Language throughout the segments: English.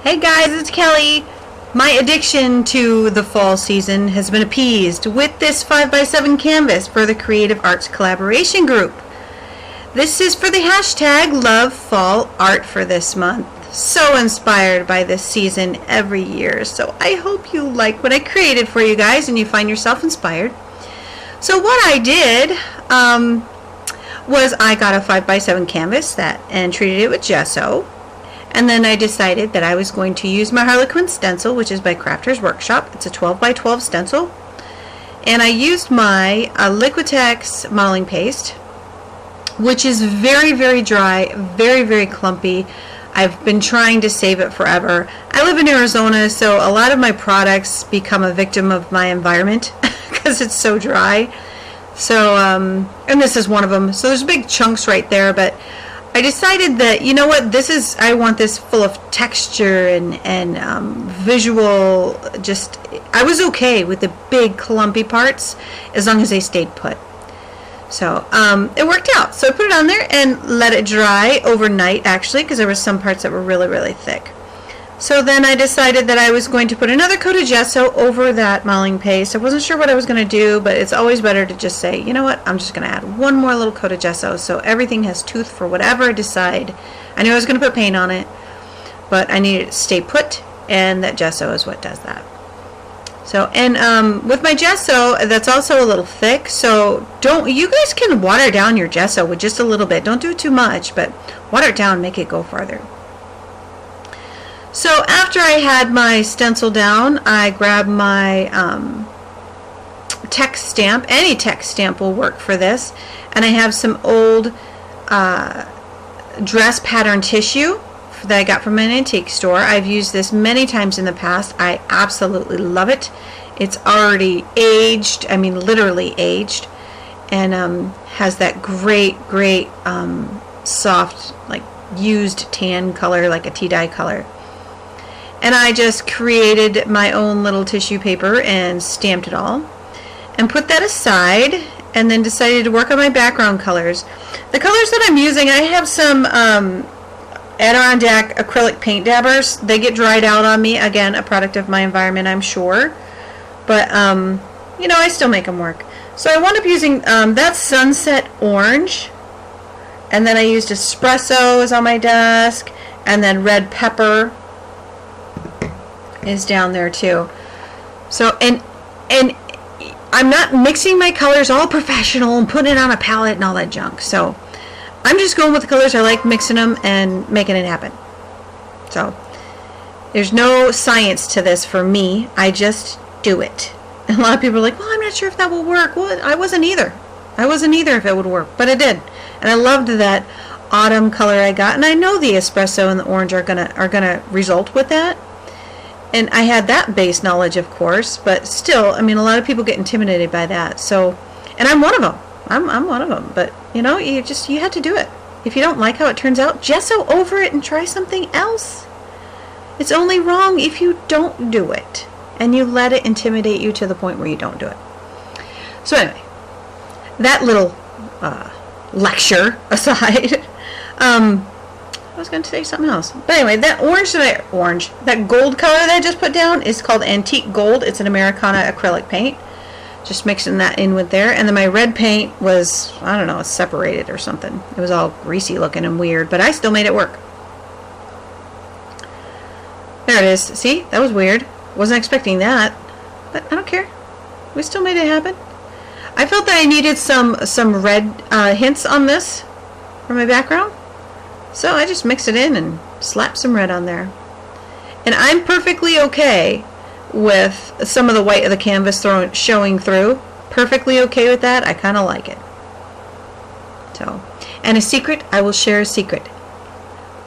Hey guys, it's Kelly. My addiction to the fall season has been appeased with this 5x7 canvas for the Creative Arts Collaboration Group. This is for the hashtag Love Fall Art for this month. So inspired by this season every year, so I hope you like what I created for you guys and you find yourself inspired. So what I did was I got a 5x7 canvas and treated it with gesso. And then I decided that I was going to use my Harlequin stencil, which is by Crafter's Workshop. It's a 12x12 stencil. And I used my Liquitex modeling paste, which is very, very dry, very, very clumpy. I've been trying to save it forever. I live in Arizona, so a lot of my products become a victim of my environment because it's so dry. So, and this is one of them. So there's big chunks right there, but I decided that, you know what, I want this full of texture and visual, I was okay with the big clumpy parts as long as they stayed put. So it worked out. So I put it on there and let it dry overnight, actually, because there were some parts that were really, really thick. So then I decided that I was going to put another coat of gesso over that modeling paste. I wasn't sure what I was going to do, but it's always better to just say, you know what, I'm just going to add one more little coat of gesso so everything has tooth for whatever I decide. I knew I was going to put paint on it, but I needed it to stay put, and that gesso is what does that. So, and with my gesso, that's also a little thick, so you guys can water down your gesso with just a little bit. Don't do it too much, but water it down, make it go farther. So after I had my stencil down, I grabbed my text stamp. Any text stamp will work for this. And I have some old dress pattern tissue that I got from an antique store. I've used this many times in the past. I absolutely love it. It's already aged, I mean literally aged, and has that great soft, like used tan color, like a tea dye color. And I just created my own little tissue paper and stamped it all and put that aside, and then decided to work on my background colors. The colors that I'm using, I have some Adirondack acrylic paint dabbers. They get dried out on me. Again, a product of my environment, I'm sure. But, you know, I still make them work. So I wound up using that sunset orange. And then I used espresso is on my desk. And then red pepper is down there too. So and I'm not mixing my colors all professional and putting it on a palette and all that junk. So I'm just going with the colors I like, mixing them and making it happen. So there's no science to this for me. I just do it. And a lot of people are like, well, I'm not sure if that will work. Well, I wasn't either. I wasn't either if it would work, but it did. And I loved that autumn color I got, and I know the espresso and the orange are gonna result with that. And I had that base knowledge, of course, but still, I mean, a lot of people get intimidated by that. So, and I'm one of them. I'm one of them. But, you know, you had to do it. If you don't like how it turns out, gesso over it and try something else. It's only wrong if you don't do it. And you let it intimidate you to the point where you don't do it. So anyway, that little lecture aside, I was going to say something else. But anyway, that that gold color that I just put down is called Antique Gold. It's an Americana acrylic paint. Just mixing that in with there. And then my red paint was, I don't know, it's separated or something. It was all greasy looking and weird, but I still made it work. There it is. See? That was weird. Wasn't expecting that, but I don't care. We still made it happen. I felt that I needed some red hints on this for my background. So I just mixed it in and slapped some red on there. And I'm perfectly okay with some of the white of the canvas showing through. Perfectly okay with that. I kind of like it. So, and a secret, I will share a secret.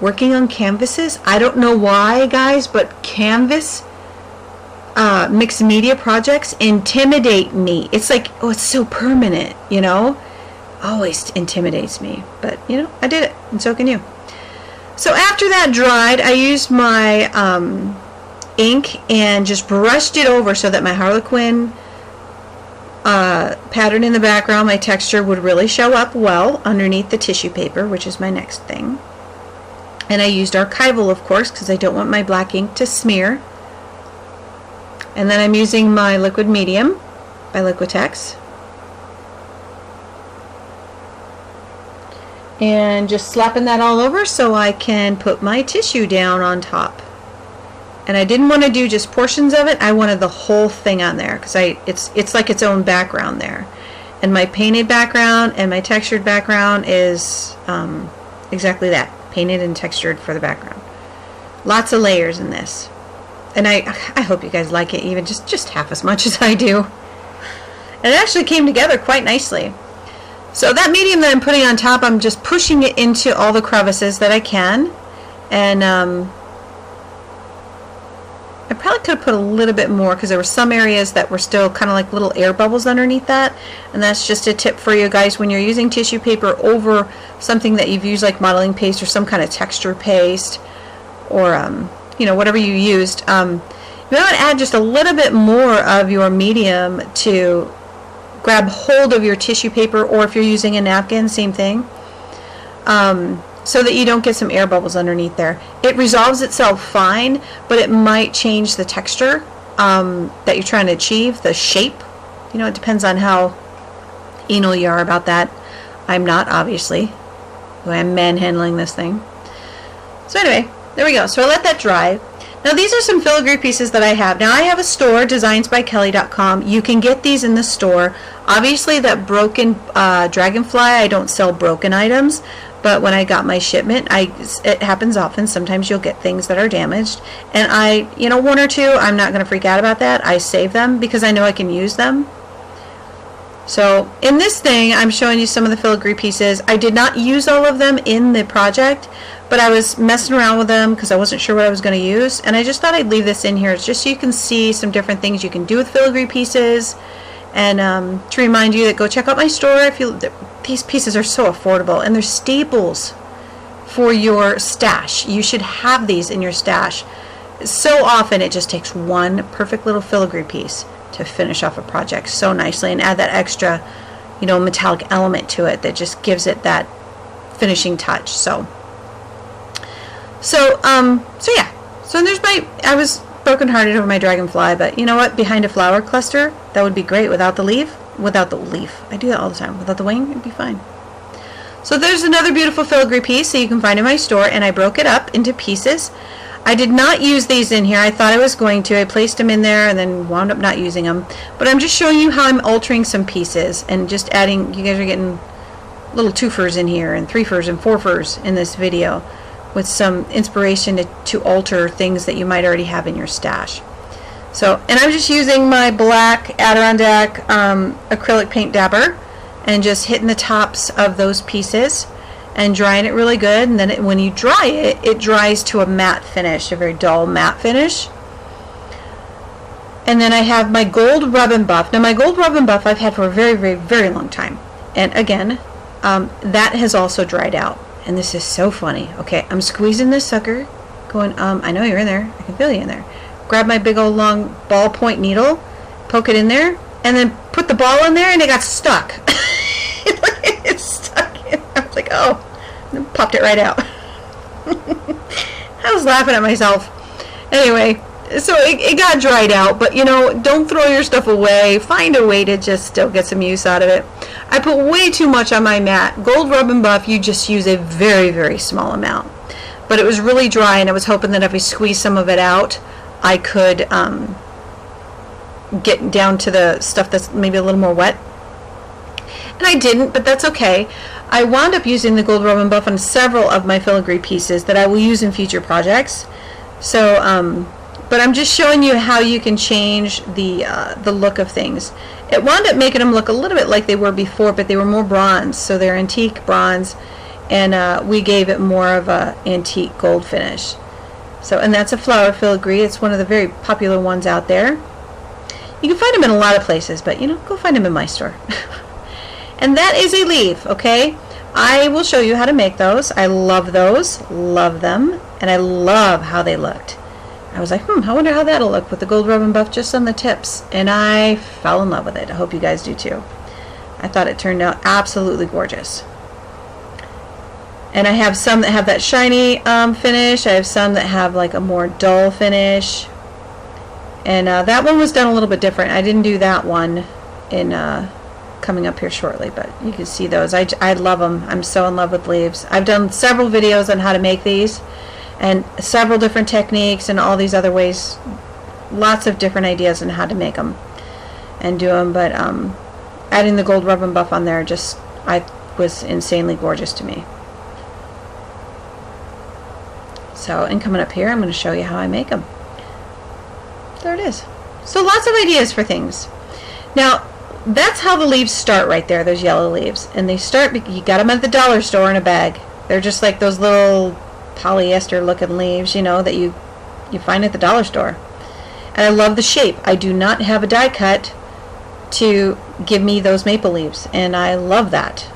Working on canvases, I don't know why, guys, but canvas mixed media projects intimidate me. It's like, oh, it's so permanent, you know? Always intimidates me. But, you know, I did it, and so can you. So after that dried, I used my ink and just brushed it over so that my Harlequin pattern in the background, my texture would really show up well underneath the tissue paper, which is my next thing. And I used archival, of course, because I don't want my black ink to smear. And then I'm using my liquid medium by Liquitex. And just slapping that all over so I can put my tissue down on top. And I didn't want to do just portions of it. I wanted the whole thing on there because it's like its own background there. And my painted background and my textured background is exactly that, painted and textured for the background. Lots of layers in this. And I hope you guys like it even just half as much as I do. And it actually came together quite nicely. So that medium that I'm putting on top, I'm just pushing it into all the crevices that I can. And I probably could have put a little bit more because there were some areas that were still kind of like little air bubbles underneath that. And that's just a tip for you guys when you're using tissue paper over something that you've used like modeling paste or some kind of texture paste or you know, whatever you used. You want to add just a little bit more of your medium to grab hold of your tissue paper, or if you're using a napkin, same thing, so that you don't get some air bubbles underneath there. It resolves itself fine, but it might change the texture that you're trying to achieve, the shape. You know, it depends on how anal you are about that. I'm not, obviously. I'm manhandling this thing. So anyway, there we go. So I let that dry. Now these are some filigree pieces that I have. Now I have a store, designsbykelly.com. You can get these in the store. Obviously that broken dragonfly, I don't sell broken items, but when I got my shipment, it happens often. Sometimes you'll get things that are damaged. And you know, one or two, I'm not going to freak out about that. I save them because I know I can use them. So in this thing, I'm showing you some of the filigree pieces. I did not use all of them in the project, but I was messing around with them because I wasn't sure what I was going to use, and I just thought I'd leave this in here just so you can see some different things you can do with filigree pieces, and to remind you that go check out my store. These pieces are so affordable, and they're staples for your stash. You should have these in your stash. So often it just takes one perfect little filigree piece to finish off a project so nicely and add that extra, you know, metallic element to it that just gives it that finishing touch. So yeah. So there's I was brokenhearted over my dragonfly, but you know what? Behind a flower cluster, that would be great without the leaf. Without the leaf. I do that all the time. Without the wing, it'd be fine. So there's another beautiful filigree piece that you can find in my store, and I broke it up into pieces. I did not use these in here. I thought I was going to. I placed them in there and then wound up not using them. But I'm just showing you how I'm altering some pieces and just adding. You guys are getting little 2-fers in here and 3-fers and 4-fers in this video with some inspiration to alter things that you might already have in your stash. So, and I'm just using my black Adirondack acrylic paint dabber and just hitting the tops of those pieces and drying it really good. And then when you dry it, it dries to a matte finish, a very dull matte finish. And then I have my gold rub and buff. Now my gold rub and buff I've had for a very, very, very long time. And again, that has also dried out. And this is so funny. Okay, I'm squeezing this sucker, going, I know you're in there. I can feel you in there. Grab my big old long ballpoint needle, poke it in there, and then put the ball in there, and it got stuck. It's stuck. I was like, oh, and then popped it right out. I was laughing at myself. Anyway, so it got dried out, but you know, don't throw your stuff away. Find a way to just still get some use out of it. I put way too much on my mat. Gold rub and buff, you just use a very, very small amount. But it was really dry, and I was hoping that if I squeezed some of it out, I could get down to the stuff that's maybe a little more wet. And I didn't, but that's okay. I wound up using the gold rub and buff on several of my filigree pieces that I will use in future projects. So, but I'm just showing you how you can change the look of things. It wound up making them look a little bit like they were before, but they were more bronze, so they're antique bronze, and we gave it more of a antique gold finish. So, and that's a flower filigree. It's one of the very popular ones out there. You can find them in a lot of places, but you know, go find them in my store. And that is a leaf, okay? I will show you how to make those. I love those, love them, and I love how they looked. I was like, I wonder how that'll look with the gold rub and buff just on the tips. And I fell in love with it. I hope you guys do too. I thought it turned out absolutely gorgeous. And I have some that have that shiny finish. I have some that have like a more dull finish. And that one was done a little bit different. I didn't do that one in coming up here shortly, but you can see those. I love them. I'm so in love with leaves. I've done several videos on how to make these and several different techniques and all these other ways. Lots of different ideas on how to make them and do them, but adding the gold rub and buff on there was insanely gorgeous to me. So, and coming up here, I'm going to show you how I make them. There it is. So lots of ideas for things. Now, that's how the leaves start right there, those yellow leaves. And they start, you got them at the dollar store in a bag. They're just like those little polyester looking leaves, you know, that you find at the dollar store. And I love the shape. I do not have a die cut to give me those maple leaves, and I love that.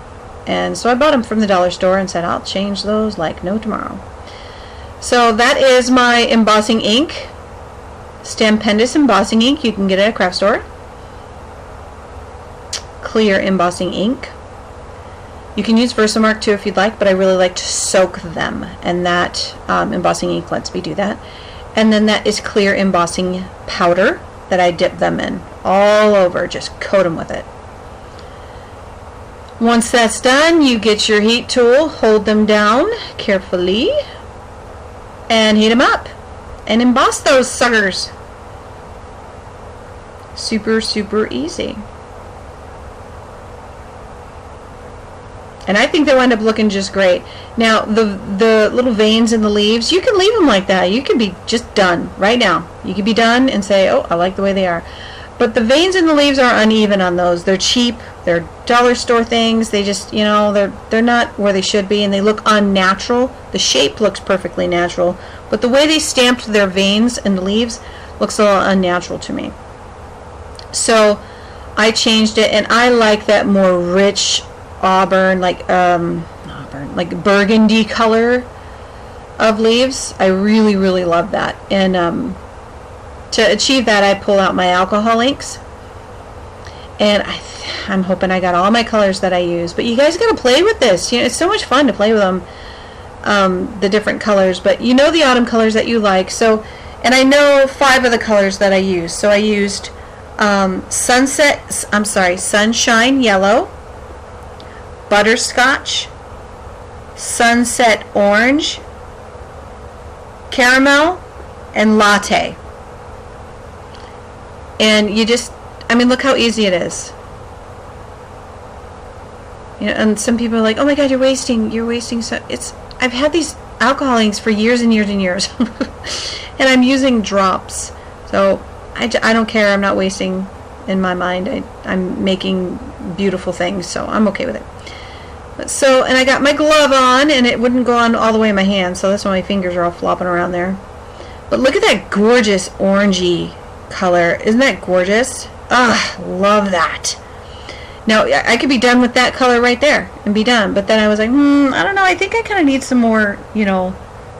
And so I bought them from the dollar store and said I'll change those like no tomorrow. So that is my embossing ink, Stampendous embossing ink. You can get it at a craft store. Clear embossing ink. You can use Versamark too if you'd like, but I really like to soak them, and that embossing ink lets me do that. And then that is clear embossing powder that I dip them in all over, just coat them with it. Once that's done, you get your heat tool, hold them down carefully, and heat them up and emboss those suckers. Super, super easy. And I think they'll end up looking just great. Now, the little veins in the leaves, you can leave them like that. You can be just done right now. You can be done and say, oh, I like the way they are. But the veins in the leaves are uneven on those. They're cheap. They're dollar store things. They just, you know, they're not where they should be, and they look unnatural. The shape looks perfectly natural, but the way they stamped their veins in the leaves looks a little unnatural to me. So I changed it, and I like that more rich auburn, like burgundy color of leaves. I really, really love that. And to achieve that, I pull out my alcohol inks, and I'm hoping I got all my colors that I use. But you guys got to play with this. You know, it's so much fun to play with them, the different colors. But you know the autumn colors that you like. So, and I know 5 of the colors that I used. So I used sunshine yellow, butterscotch, sunset orange, caramel, and latte. And you just, I mean, look how easy it is. You know, and some people are like, oh my God, you're wasting so, I've had these alcohol inks for years and years and years. And I'm using drops. So I don't care, I'm not wasting in my mind. I'm making beautiful things, so I'm okay with it. So, and I got my glove on, and it wouldn't go on all the way in my hand, so that's why my fingers are all flopping around there. But look at that gorgeous orangey color. Isn't that gorgeous? Ugh, love that. Now, I could be done with that color right there and be done, but then I was like, I don't know, I think I kind of need some more, you know,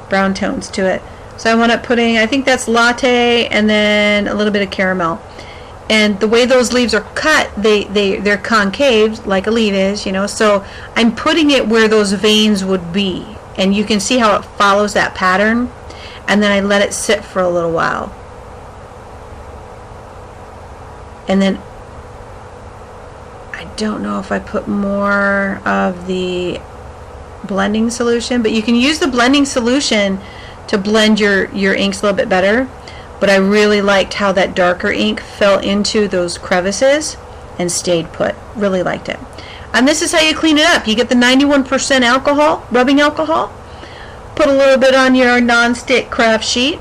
brown tones to it. So I wound up putting, I think that's latte and then a little bit of caramel. And the way those leaves are cut, they're concave, like a leaf is, you know, so I'm putting it where those veins would be. And you can see how it follows that pattern. And then I let it sit for a little while. And then, I don't know if I put more of the blending solution, but you can use the blending solution to blend your inks a little bit better. But I really liked how that darker ink fell into those crevices and stayed put. Really liked it. And this is how you clean it up. You get the 91% alcohol, rubbing alcohol. Put a little bit on your non-stick craft sheet.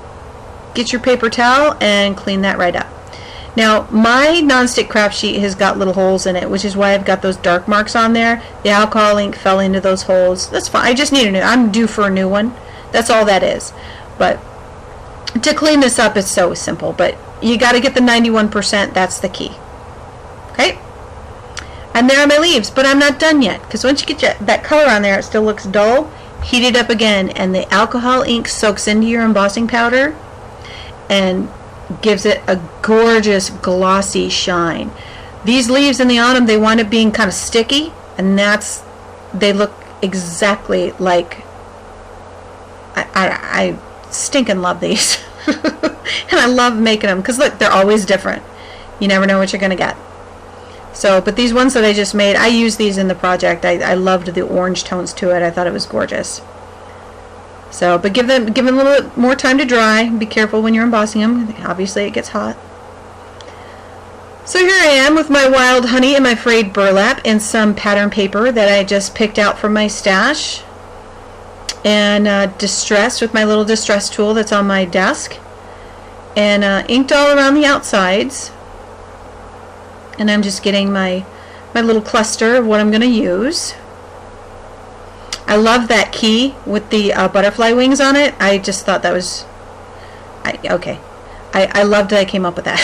Get your paper towel and clean that right up. Now, my non-stick craft sheet has got little holes in it, which is why I've got those dark marks on there. The alcohol ink fell into those holes. That's fine. I just need a new. I'm due for a new one. That's all that is. But to clean this up is so simple, but you got to get the 91%. That's the key. Okay? And there are my leaves, but I'm not done yet, because once you get that color on there, it still looks dull. Heat it up again, and the alcohol ink soaks into your embossing powder and gives it a gorgeous glossy shine. These leaves in the autumn, they wind up being kind of sticky, and they look exactly like, I stinking love these. And I love making them because look, they're always different. You never know what you're going to get. So, but these ones that I just made, I used these in the project. I loved the orange tones to it. I thought it was gorgeous. So, but give them a little bit more time to dry. Be careful when you're embossing them. Obviously, it gets hot. So here I am with my wild honey and my frayed burlap and some pattern paper that I just picked out from my stash. And distressed with my little distress tool that's on my desk. And inked all around the outsides. And I'm just getting my little cluster of what I'm going to use. I love that key with the butterfly wings on it. I just thought that was... I loved that I came up with that.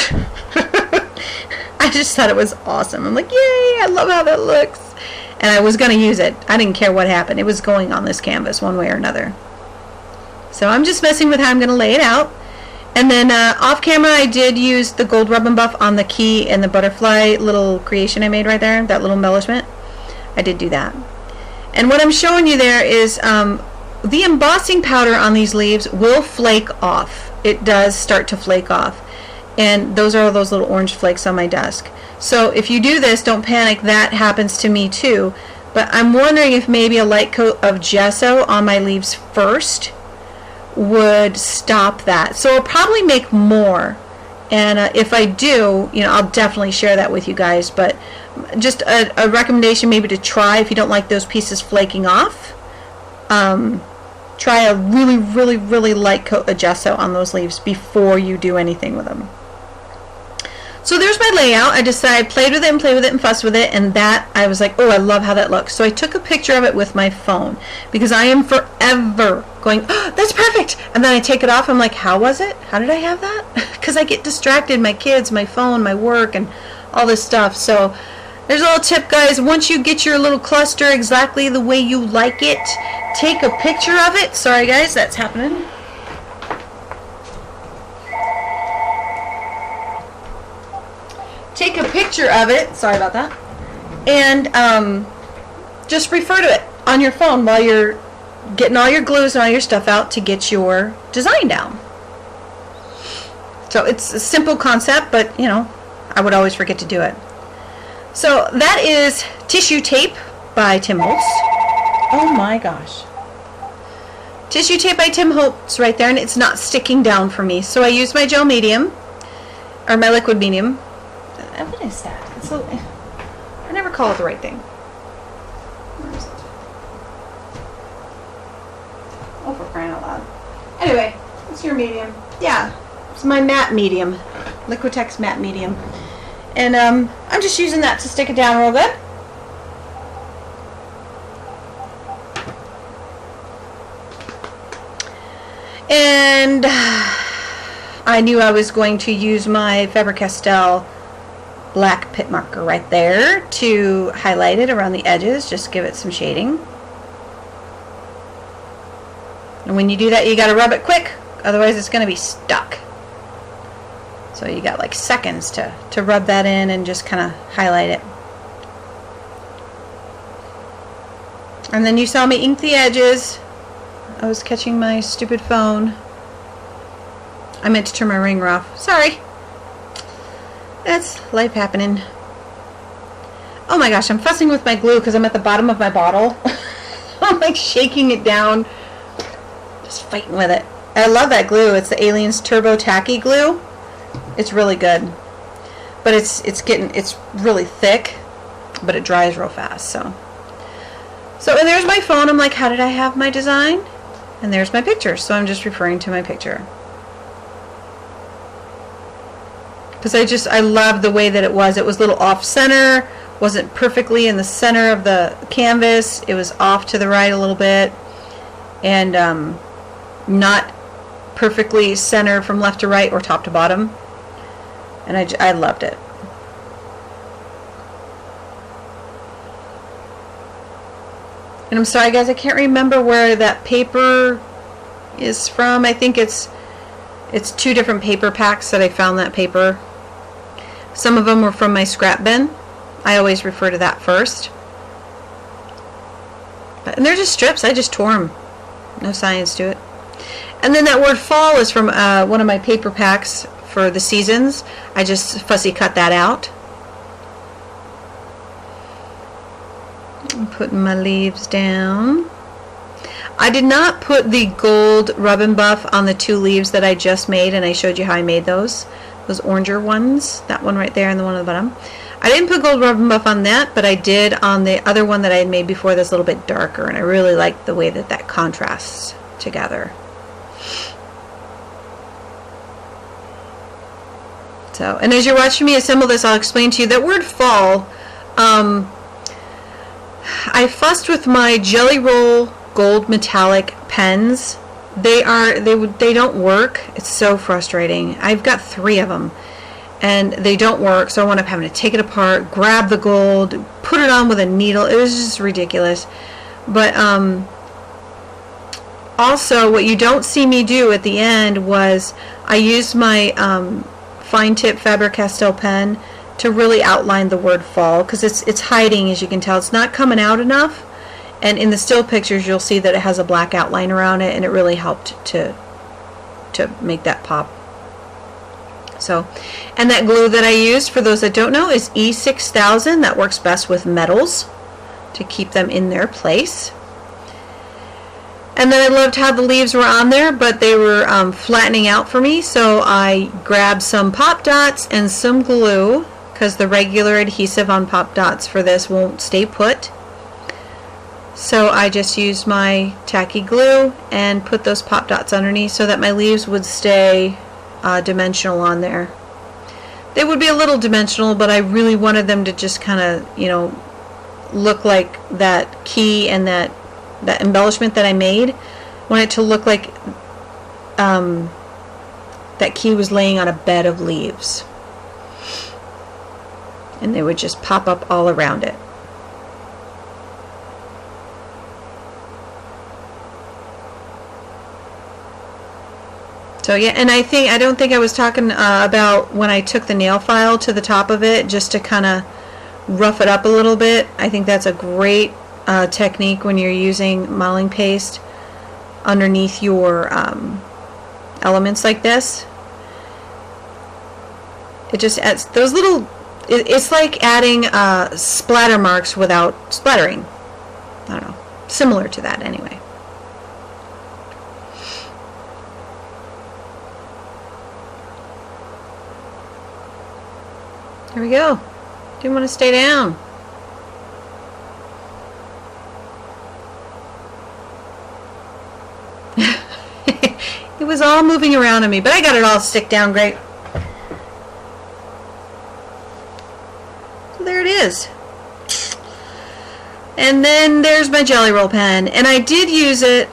I just thought it was awesome. I'm like, yay, I love how that looks. And I was going to use it. I didn't care what happened. It was going on this canvas one way or another. So I'm just messing with how I'm going to lay it out. And then off camera I did use the gold rub and buff on the key and the butterfly little creation I made right there, that little embellishment. I did do that. And what I'm showing you there is the embossing powder on these leaves will flake off. It does start to flake off. And those are those little orange flakes on my desk. So if you do this, don't panic, that happens to me too. But I'm wondering if maybe a light coat of gesso on my leaves first would stop that. So I'll probably make more. And if I do, I'll definitely share that with you guys. But just a recommendation maybe to try if you don't like those pieces flaking off. Try a really, really, really light coat of gesso on those leaves before you do anything with them. So there's my layout. I decided played with it and fussed with it, and that I was like, oh, I love how that looks. So I took a picture of it with my phone because I am forever going, oh, that's perfect. And then I take it off. I'm like, how was it? How did I have that? Because I get distracted, my kids, my phone, my work, and all this stuff. So there's a little tip, guys. Once you get your little cluster exactly the way you like it, take a picture of it. Sorry, guys, that's happening. Take a picture of it. Sorry about that. And just refer to it on your phone while you're getting all your glues and all your stuff out to get your design down. So it's a simple concept, but I would always forget to do it. So that is Tissue Tape by Tim Holtz. Oh my gosh. Tissue Tape by Tim Holtz right there, and it's not sticking down for me. So I use my gel medium, or my liquid medium. What is that? I never call it the right thing. Where is it? Oh, for crying out loud. Anyway, what's your medium? Yeah, it's my matte medium. Liquitex matte medium. And I'm just using that to stick it down real good. And I knew I was going to use my Faber-Castell black pit marker right there to highlight it around the edges, just give it some shading. And when you do that, you got to rub it quick, otherwise it's going to be stuck. So you got like seconds to rub that in and just kind of highlight it. And then you saw me ink the edges. I was catching my stupid phone. I meant to turn my ringer off. Sorry. That's life happening. Oh my gosh, I'm fussing with my glue because I'm at the bottom of my bottle. I'm like shaking it down. Just fighting with it. I love that glue. It's the Aliens Turbo Tacky glue. It's really good. But it's really thick, but it dries real fast. So and there's my phone. I'm like, how did I have my design? And there's my picture. So I'm just referring to my picture. Because I love the way that it was. It was a little off center, wasn't perfectly in the center of the canvas. It was off to the right a little bit, and not perfectly center from left to right or top to bottom. And I loved it. And I'm sorry, guys, I can't remember where that paper is from. I think it's two different paper packs that I found that paper. Some of them were from my scrap bin. I always refer to that first. And they're just strips. I just tore them. No science to it. And then that word fall is from one of my paper packs for the seasons. I just fussy cut that out. I'm putting my leaves down. I did not put the gold rub and buff on the 2 leaves that I just made, and I showed you how I made those oranger ones, that one right there and the one on the bottom. I didn't put gold rub and buff on that, but I did on the other one that I had made before that's a little bit darker, and I really like the way that that contrasts together. So, and as you're watching me assemble this, I'll explain to you that word fall. I fussed with my Jelly Roll gold metallic pens. They don't work. It's so frustrating. I've got 3 of them and they don't work, so I wound up having to take it apart, grab the gold, put it on with a needle. It was just ridiculous. But also what you don't see me do at the end was I used my fine tip Faber-Castell pen to really outline the word fall, because it's hiding, as you can tell. It's not coming out enough. And in the still pictures, you'll see that it has a black outline around it, and it really helped to make that pop. So, and that glue that I used, for those that don't know, is E6000. That works best with metals to keep them in their place. And then I loved how the leaves were on there, but they were flattening out for me, so I grabbed some pop dots and some glue, because the regular adhesive on pop dots for this won't stay put. So I just used my tacky glue and put those pop dots underneath so that my leaves would stay dimensional on there. They would be a little dimensional, but I really wanted them to just kind of, you know, look like that key and that embellishment that I made. I wanted it to look like that key was laying on a bed of leaves. And they would just pop up all around it. So yeah, and I don't think I was talking about when I took the nail file to the top of it just to kind of rough it up a little bit. I think that's a great technique when you're using modeling paste underneath your elements like this. It just adds those little, it's like adding splatter marks without splattering. I don't know, similar to that anyway. There we go. Didn't want to stay down. It was all moving around on me, but I got it all stick down great. So there it is. And then there's my Jelly Roll pen. And I did use it,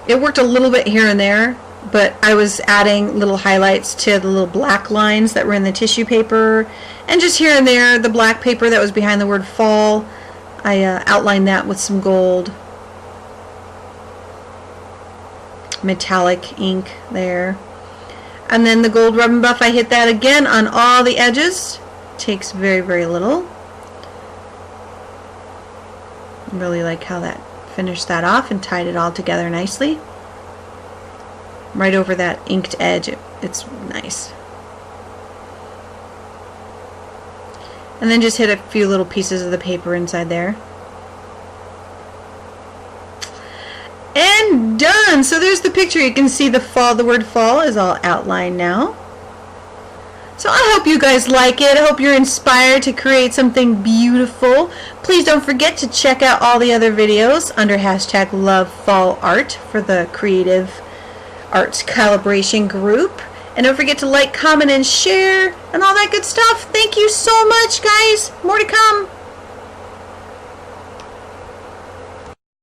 it worked a little bit here and there, but I was adding little highlights to the little black lines that were in the tissue paper, and just here and there the black paper that was behind the word fall, I outlined that with some gold metallic ink there. And then the gold rub and buff, I hit that again on all the edges. Takes very, very little. Really like how that finished that off and tied it all together nicely. Right over that inked edge, it's nice. And then just hit a few little pieces of the paper inside there. And done! So there's the picture. You can see the fall, the word fall is all outlined now. So I hope you guys like it. I hope you're inspired to create something beautiful. Please don't forget to check out all the other videos under hashtag #LoveFallArt for the Creative Arts Calibration group. And don't forget to like, comment, and share, and all that good stuff. Thank you so much, guys. More to come.